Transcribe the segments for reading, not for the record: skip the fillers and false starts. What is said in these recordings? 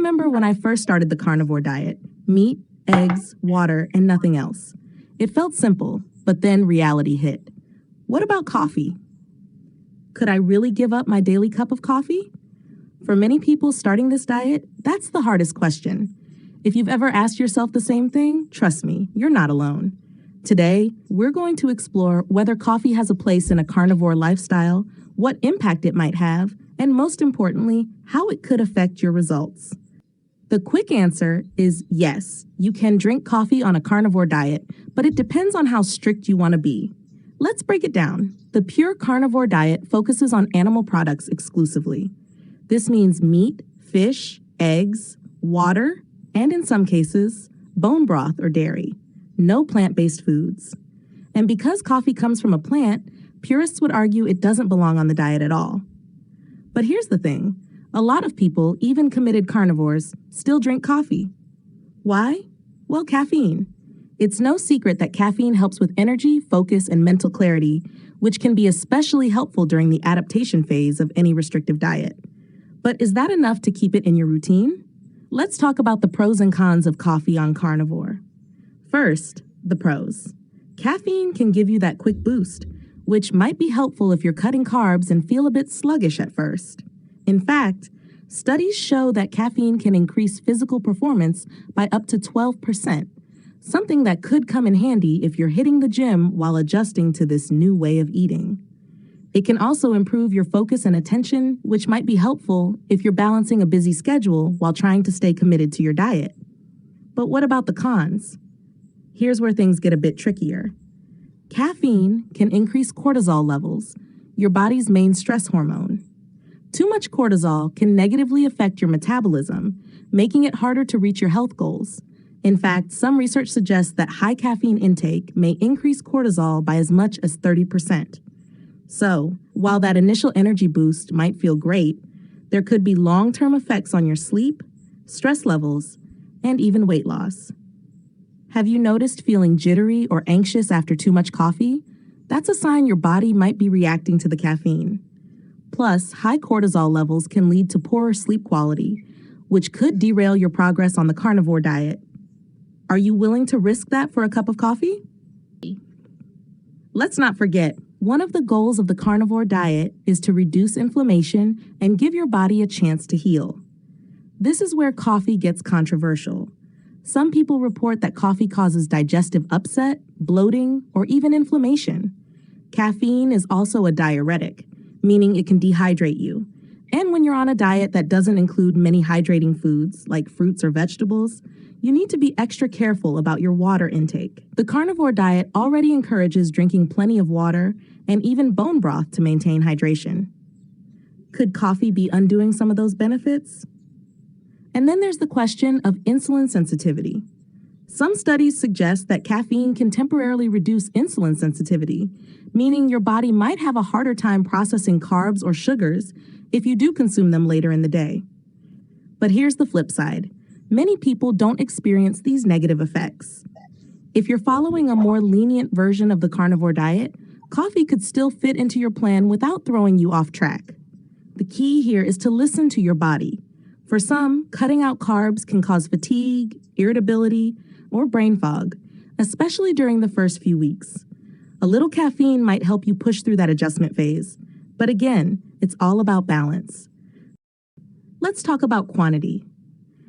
remember when I first started the carnivore diet: meat, eggs, water, and nothing else. It felt simple, but then reality hit. What about coffee? Could I really give up my daily cup of coffee? For many people starting this diet, that's the hardest question. If you've ever asked yourself the same thing, trust me, you're not alone. Today, we're going to explore whether coffee has a place in a carnivore lifestyle, what impact it might have, and most importantly, how it could affect your results. The quick answer is yes, you can drink coffee on a carnivore diet, but it depends on how strict you want to be. Let's break it down. The pure carnivore diet focuses on animal products exclusively. This means meat, fish, eggs, water, and in some cases, bone broth or dairy. No plant-based foods. And because coffee comes from a plant, purists would argue it doesn't belong on the diet at all. But here's the thing. A lot of people, even committed carnivores, still drink coffee. Why? Well, caffeine. It's no secret that caffeine helps with energy, focus, and mental clarity, which can be especially helpful during the adaptation phase of any restrictive diet. But is that enough to keep it in your routine? Let's talk about the pros and cons of coffee on carnivore. First, the pros. Caffeine can give you that quick boost, which might be helpful if you're cutting carbs and feel a bit sluggish at first. In fact, studies show that caffeine can increase physical performance by up to 12%, something that could come in handy if you're hitting the gym while adjusting to this new way of eating. It can also improve your focus and attention, which might be helpful if you're balancing a busy schedule while trying to stay committed to your diet. But what about the cons? Here's where things get a bit trickier. Caffeine can increase cortisol levels, your body's main stress hormone. Too much cortisol can negatively affect your metabolism, making it harder to reach your health goals. In fact, some research suggests that high caffeine intake may increase cortisol by as much as 30%. So, while that initial energy boost might feel great, there could be long-term effects on your sleep, stress levels, and even weight loss. Have you noticed feeling jittery or anxious after too much coffee? That's a sign your body might be reacting to the caffeine. Plus, high cortisol levels can lead to poorer sleep quality, which could derail your progress on the carnivore diet. Are you willing to risk that for a cup of coffee? Let's not forget, one of the goals of the carnivore diet is to reduce inflammation and give your body a chance to heal. This is where coffee gets controversial. Some people report that coffee causes digestive upset, bloating, or even inflammation. Caffeine is also a diuretic, meaning it can dehydrate you. And when you're on a diet that doesn't include many hydrating foods, like fruits or vegetables, you need to be extra careful about your water intake. The carnivore diet already encourages drinking plenty of water and even bone broth to maintain hydration. Could coffee be undoing some of those benefits? And then there's the question of insulin sensitivity. Some studies suggest that caffeine can temporarily reduce insulin sensitivity, meaning your body might have a harder time processing carbs or sugars if you do consume them later in the day. But here's the flip side. Many people don't experience these negative effects. If you're following a more lenient version of the carnivore diet, coffee could still fit into your plan without throwing you off track. The key here is to listen to your body. For some, cutting out carbs can cause fatigue, irritability, or brain fog, especially during the first few weeks. A little caffeine might help you push through that adjustment phase, but again, it's all about balance. Let's talk about quantity.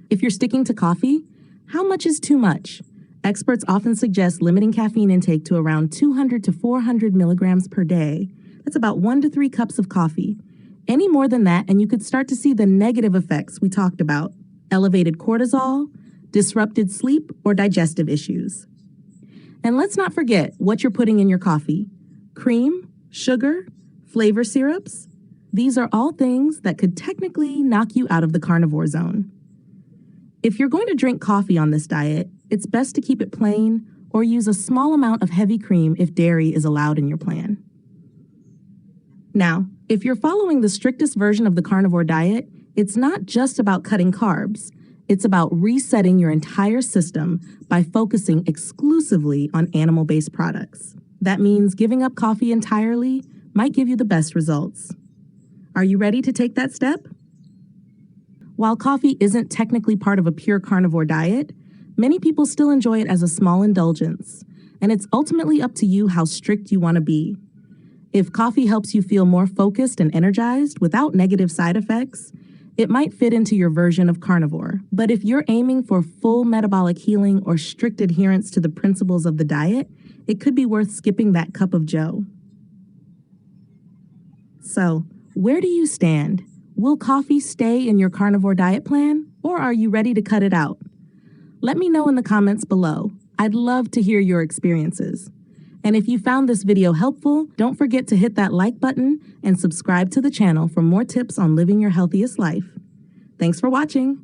If you're sticking to coffee, how much is too much? Experts often suggest limiting caffeine intake to around 200 to 400 milligrams per day. That's about 1 to 3 cups of coffee. Any more than that, and you could start to see the negative effects we talked about: elevated cortisol, disrupted sleep, or digestive issues. And let's not forget what you're putting in your coffee: cream, sugar, flavor syrups. These are all things that could technically knock you out of the carnivore zone. If you're going to drink coffee on this diet, it's best to keep it plain or use a small amount of heavy cream if dairy is allowed in your plan. Now, if you're following the strictest version of the carnivore diet, it's not just about cutting carbs. It's about resetting your entire system by focusing exclusively on animal-based products. That means giving up coffee entirely might give you the best results. Are you ready to take that step? While coffee isn't technically part of a pure carnivore diet, many people still enjoy it as a small indulgence, and it's ultimately up to you how strict you want to be. If coffee helps you feel more focused and energized without negative side effects, it might fit into your version of carnivore. But if you're aiming for full metabolic healing or strict adherence to the principles of the diet, it could be worth skipping that cup of joe. So, where do you stand? Will coffee stay in your carnivore diet plan, or are you ready to cut it out? Let me know in the comments below. I'd love to hear your experiences. And if you found this video helpful, don't forget to hit that like button and subscribe to the channel for more tips on living your healthiest life. Thanks for watching.